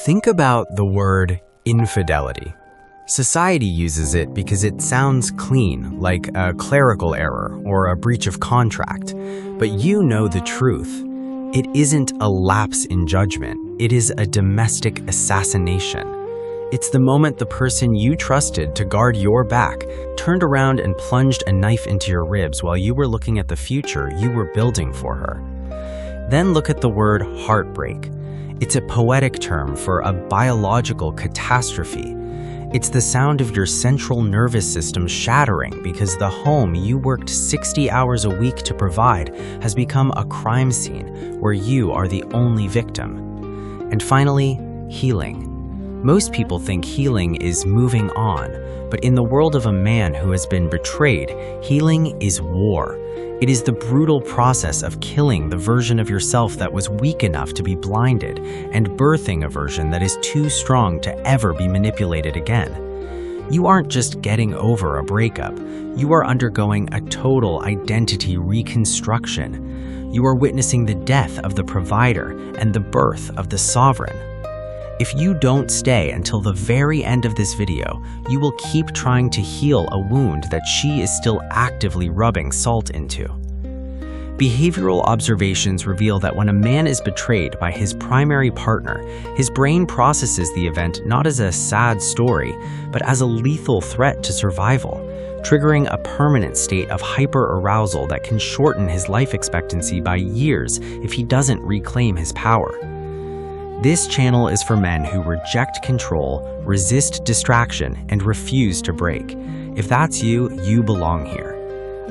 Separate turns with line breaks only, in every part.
Think about the word infidelity. Society uses it because it sounds clean, like a clerical error or a breach of contract. But you know the truth. It isn't a lapse in judgment. It is a domestic assassination. It's the moment the person you trusted to guard your back turned around and plunged a knife into your ribs while you were looking at the future you were building for her. Then look at the word heartbreak. It's a poetic term for a biological catastrophe. It's the sound of your central nervous system shattering because the home you worked 60 hours a week to provide has become a crime scene where you are the only victim. And finally, healing. Most people think healing is moving on, but in the world of a man who has been betrayed, healing is war. It is the brutal process of killing the version of yourself that was weak enough to be blinded and birthing a version that is too strong to ever be manipulated again. You aren't just getting over a breakup. You are undergoing a total identity reconstruction. You are witnessing the death of the provider and the birth of the sovereign. If you don't stay until the very end of this video, you will keep trying to heal a wound that she is still actively rubbing salt into. Behavioral observations reveal that when a man is betrayed by his primary partner, his brain processes the event not as a sad story, but as a lethal threat to survival, triggering a permanent state of hyperarousal that can shorten his life expectancy by years if he doesn't reclaim his power. This channel is for men who reject control, resist distraction, and refuse to break. If that's you, you belong here.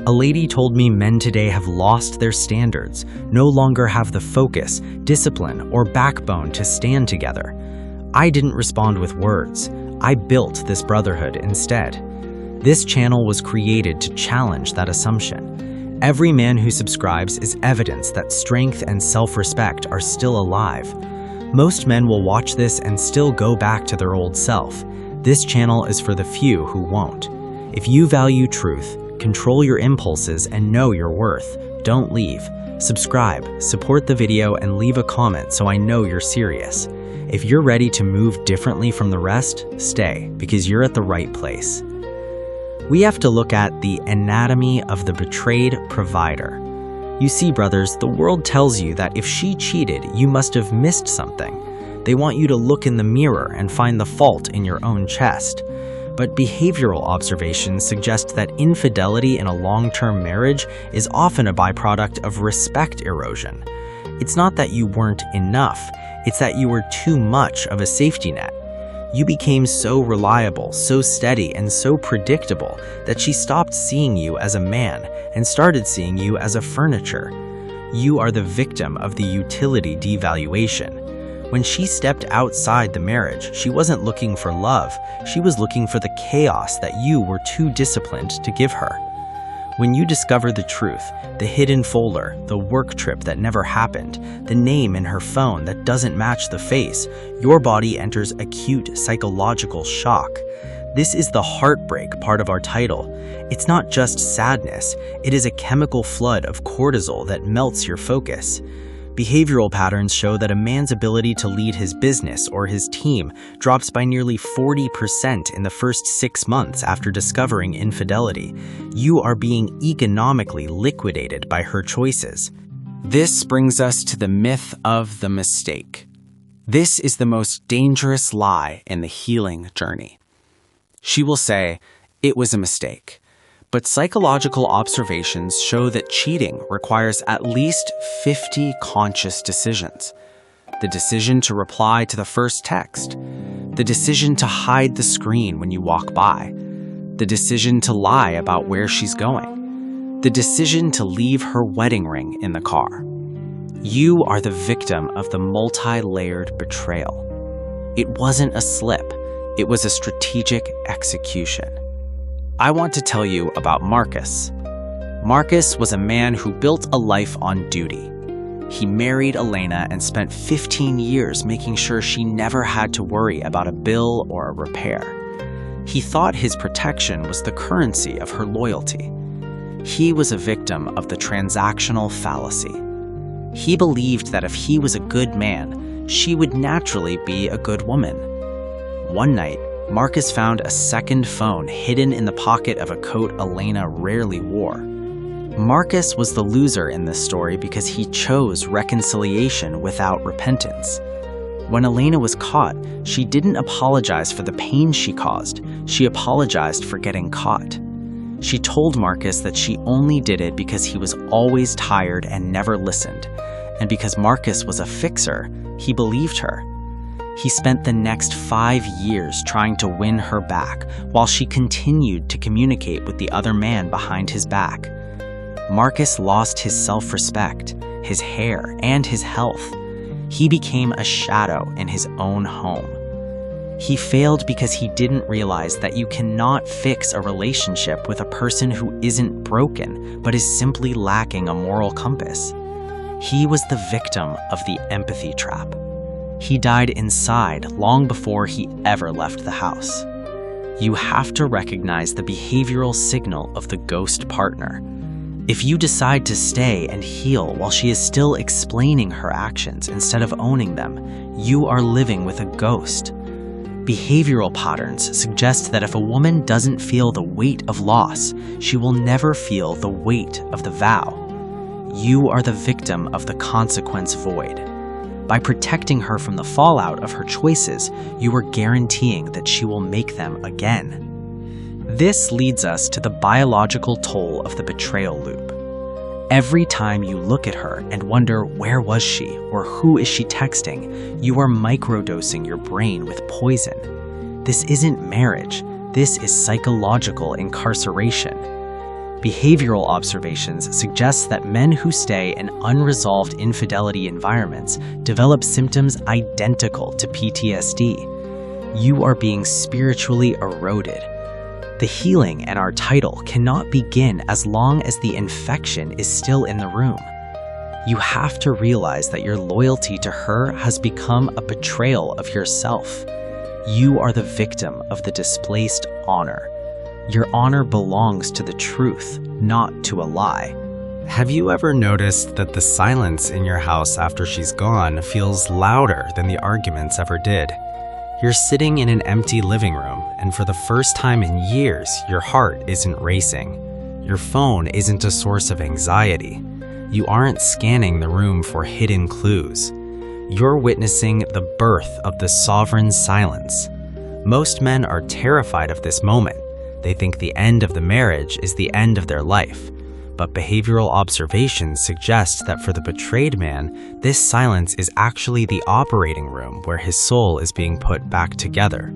A lady told me men today have lost their standards, no longer have the focus, discipline, or backbone to stand together. I didn't respond with words. I built this brotherhood instead. This channel was created to challenge that assumption. Every man who subscribes is evidence that strength and self-respect are still alive. Most men will watch this and still go back to their old self. This channel is for the few who won't. If you value truth, control your impulses, and know your worth, don't leave. Subscribe, support the video, and leave a comment so I know you're serious. If you're ready to move differently from the rest, stay, because you're at the right place. We have to look at the anatomy of the betrayed provider. You see, brothers, the world tells you that if she cheated, you must have missed something. They want you to look in the mirror and find the fault in your own chest. But behavioral observations suggest that infidelity in a long-term marriage is often a byproduct of respect erosion. It's not that you weren't enough, it's that you were too much of a safety net. You became so reliable, so steady, and so predictable that she stopped seeing you as a man and started seeing you as a furniture. You are the victim of the utility devaluation. When she stepped outside the marriage, she wasn't looking for love. She was looking for the chaos that you were too disciplined to give her. When you discover the truth, the hidden folder, the work trip that never happened, the name in her phone that doesn't match the face, your body enters acute psychological shock. This is the heartbreak part of our title. It's not just sadness, it is a chemical flood of cortisol that melts your focus. Behavioral patterns show that a man's ability to lead his business or his team drops by nearly 40% in the first 6 months after discovering infidelity. You are being economically liquidated by her choices. This brings us to the myth of the mistake. This is the most dangerous lie in the healing journey. She will say, "It was a mistake." But psychological observations show that cheating requires at least 50 conscious decisions. The decision to reply to the first text, the decision to hide the screen when you walk by, the decision to lie about where she's going, the decision to leave her wedding ring in the car. You are the victim of the multi-layered betrayal. It wasn't a slip, it was a strategic execution. I want to tell you about Marcus. Marcus was a man who built a life on duty. He married Elena and spent 15 years making sure she never had to worry about a bill or a repair. He thought his protection was the currency of her loyalty. He was a victim of the transactional fallacy. He believed that if he was a good man,
she would naturally be a good woman. One night, Marcus found a second phone hidden in the pocket of a coat Elena rarely wore. Marcus was the loser in this story because he chose reconciliation without repentance. When Elena was caught, she didn't apologize for the pain she caused. She apologized for getting caught. She told Marcus that she only did it because he was always tired and never listened, and because Marcus was a fixer, he believed her. He spent the next 5 years trying to win her back while she continued to communicate with the other man behind his back. Marcus lost his self-respect, his hair, and his health. He became a shadow in his own home. He failed because he didn't realize that you cannot fix a relationship with a person who isn't broken, but is simply lacking a moral compass. He was the victim of the empathy trap. He died inside long before he ever left the house. You have to recognize the behavioral signal of the ghost partner. If you decide to stay and heal while she is still explaining her actions instead of owning them, you are living with a ghost. Behavioral patterns suggest that if a woman doesn't feel the weight of loss, she will never feel the weight of the vow. You are the victim of the consequence void. By protecting her from the fallout of her choices, you are guaranteeing that she will make them again. This leads us to the biological toll of the betrayal loop. Every time you look at her and wonder where was she or who is she texting, you are microdosing your brain with poison. This isn't marriage, this is psychological incarceration. Behavioral observations suggest that men who stay in unresolved infidelity environments develop symptoms identical to PTSD. You are being spiritually eroded. The healing and our title cannot begin as long as the infection is still in the room. You have to realize that your loyalty to her has become a betrayal of yourself. You are the victim of the displaced honor. Your honor belongs to the truth, not to a lie.
Have you ever noticed that the silence in your house after she's gone feels louder than the arguments ever did? You're sitting in an empty living room, and for the first time in years, your heart isn't racing. Your phone isn't a source of anxiety. You aren't scanning the room for hidden clues. You're witnessing the birth of the sovereign silence. Most men are terrified of this moment. They think the end of the marriage is the end of their life. But behavioral observations suggest that for the betrayed man, this silence is actually the operating room where his soul is being put back together.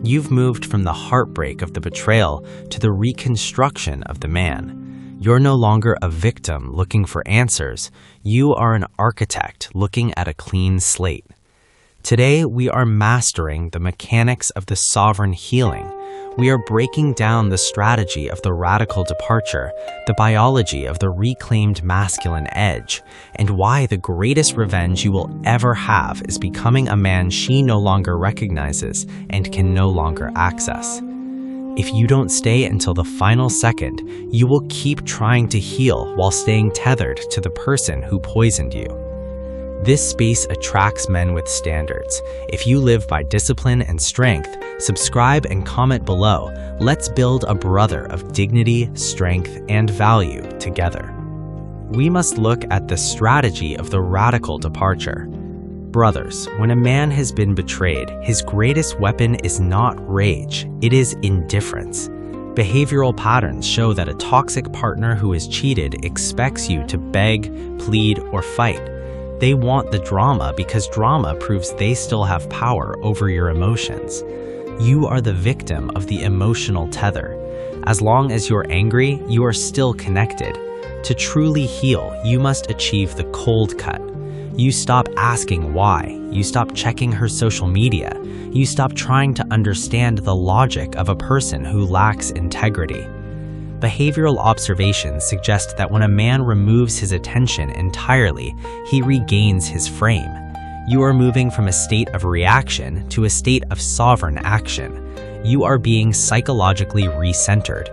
You've moved from the heartbreak of the betrayal to the reconstruction of the man. You're no longer a victim looking for answers. You are an architect looking at a clean slate. Today, we are mastering the mechanics of the sovereign healing. We are breaking down the strategy of the radical departure, the biology of the reclaimed masculine edge, and why the greatest revenge you will ever have is becoming a man she no longer recognizes and can no longer access. If you don't stay until the final second, you will keep trying to heal while staying tethered to the person who poisoned you. This space attracts men with standards. If you live by discipline and strength, subscribe and comment below. Let's build a brother of dignity, strength, and value together. We must look at the strategy of the radical departure. Brothers, when a man has been betrayed, his greatest weapon is not rage, it is indifference. Behavioral patterns show that a toxic partner who is cheated expects you to beg, plead, or fight. They want the drama because drama proves they still have power over your emotions. You are the victim of the emotional tether. As long as you're angry, you are still connected. To truly heal, you must achieve the cold cut. You stop asking why. You stop checking her social media. You stop trying to understand the logic of a person who lacks integrity. Behavioral observations suggest that when a man removes his attention entirely, he regains his frame. You are moving from a state of reaction to a state of sovereign action. You are being psychologically recentered.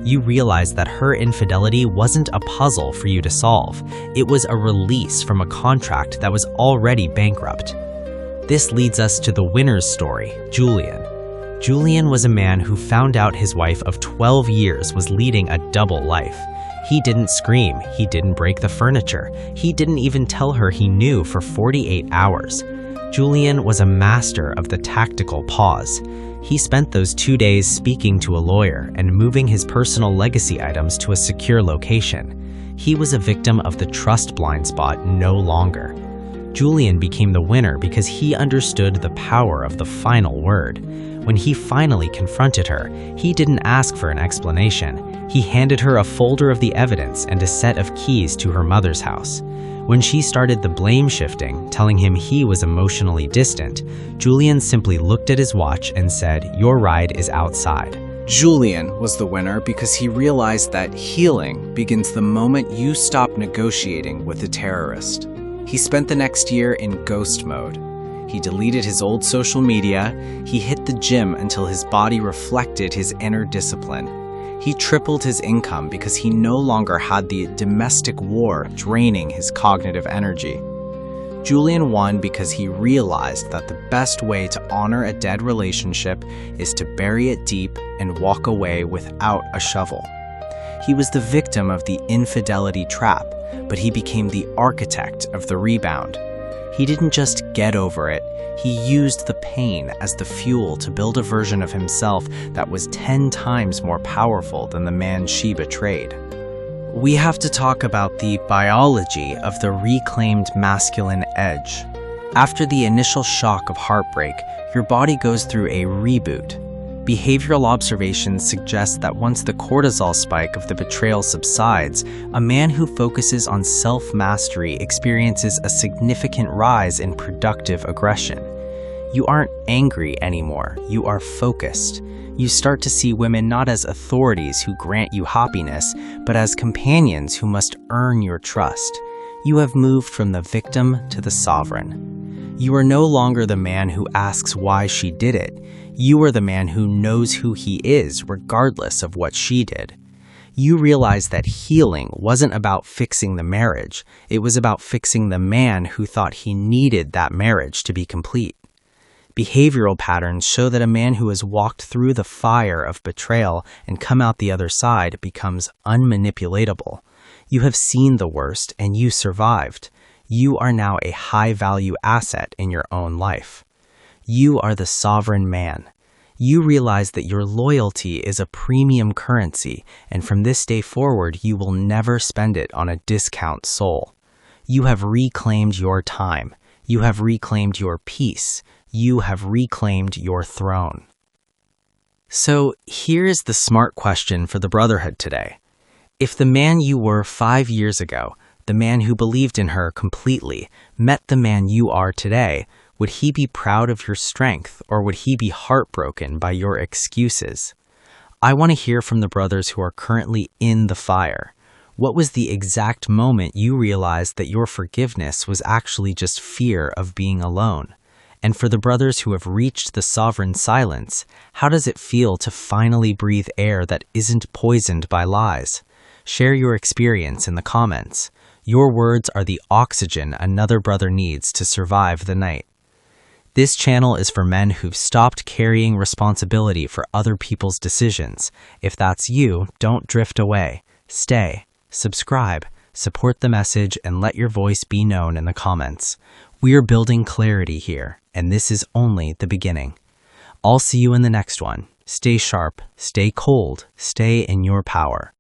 You realize that her infidelity wasn't a puzzle for you to solve. It was a release from a contract that was already bankrupt. This leads us to the winner's story, Julian. Julian was a man who found out his wife of 12 years was leading a double life. He didn't scream, he didn't break the furniture, he didn't even tell her he knew for 48 hours. Julian was a master of the tactical pause. He spent those 2 days speaking to a lawyer and moving his personal legacy items to a secure location. He was a victim of the trust blind spot no longer. Julian became the winner because he understood the power of the final word. When he finally confronted her, he didn't ask for an explanation. He handed her a folder of the evidence and a set of keys to her mother's house. When she started the blame shifting, telling him he was emotionally distant, Julian simply looked at his watch and said, "Your ride is outside."
Julian was the winner because he realized that healing begins the moment you stop negotiating with a terrorist. He spent the next year in ghost mode. He deleted his old social media, he hit the gym until his body reflected his inner discipline. He tripled his income because he no longer had the domestic war draining his cognitive energy. Julian won because he realized that the best way to honor a dead relationship is to bury it deep and walk away without a shovel. He was the victim of the infidelity trap, but he became the architect of the rebound. He didn't just get over it, he used the pain as the fuel to build a version of himself that was 10 times more powerful than the man she betrayed. We have to talk about the biology of the reclaimed masculine edge. After the initial shock of heartbreak, your body goes through a reboot. Behavioral observations suggest that once the cortisol spike of the betrayal subsides, a man who focuses on self-mastery experiences a significant rise in productive aggression. You aren't angry anymore, you are focused. You start to see women not as authorities who grant you happiness, but as companions who must earn your trust. You have moved from the victim to the sovereign. You are no longer the man who asks why she did it. You are the man who knows who he is regardless of what she did. You realize that healing wasn't about fixing the marriage, it was about fixing the man who thought he needed that marriage to be complete. Behavioral patterns show that a man who has walked through the fire of betrayal and come out the other side becomes unmanipulatable. You have seen the worst and you survived. You are now a high-value asset in your own life. You are the sovereign man. You realize that your loyalty is a premium currency, and from this day forward, you will never spend it on a discount soul. You have reclaimed your time. You have reclaimed your peace. You have reclaimed your throne. So here is the smart question for the brotherhood today. If the man you were 5 years ago, the man who believed in her completely, met the man you are today, would he be proud of your strength, or would he be heartbroken by your excuses? I want to hear from the brothers who are currently in the fire. What was the exact moment you realized that your forgiveness was actually just fear of being alone? And for the brothers who have reached the sovereign silence, how does it feel to finally breathe air that isn't poisoned by lies? Share your experience in the comments. Your words are the oxygen another brother needs to survive the night. This channel is for men who've stopped carrying responsibility for other people's decisions. If that's you, don't drift away. Stay, subscribe, support the message, and let your voice be known in the comments. We are building clarity here, and this is only the beginning. I'll see you in the next one. Stay sharp, stay cold, stay in your power.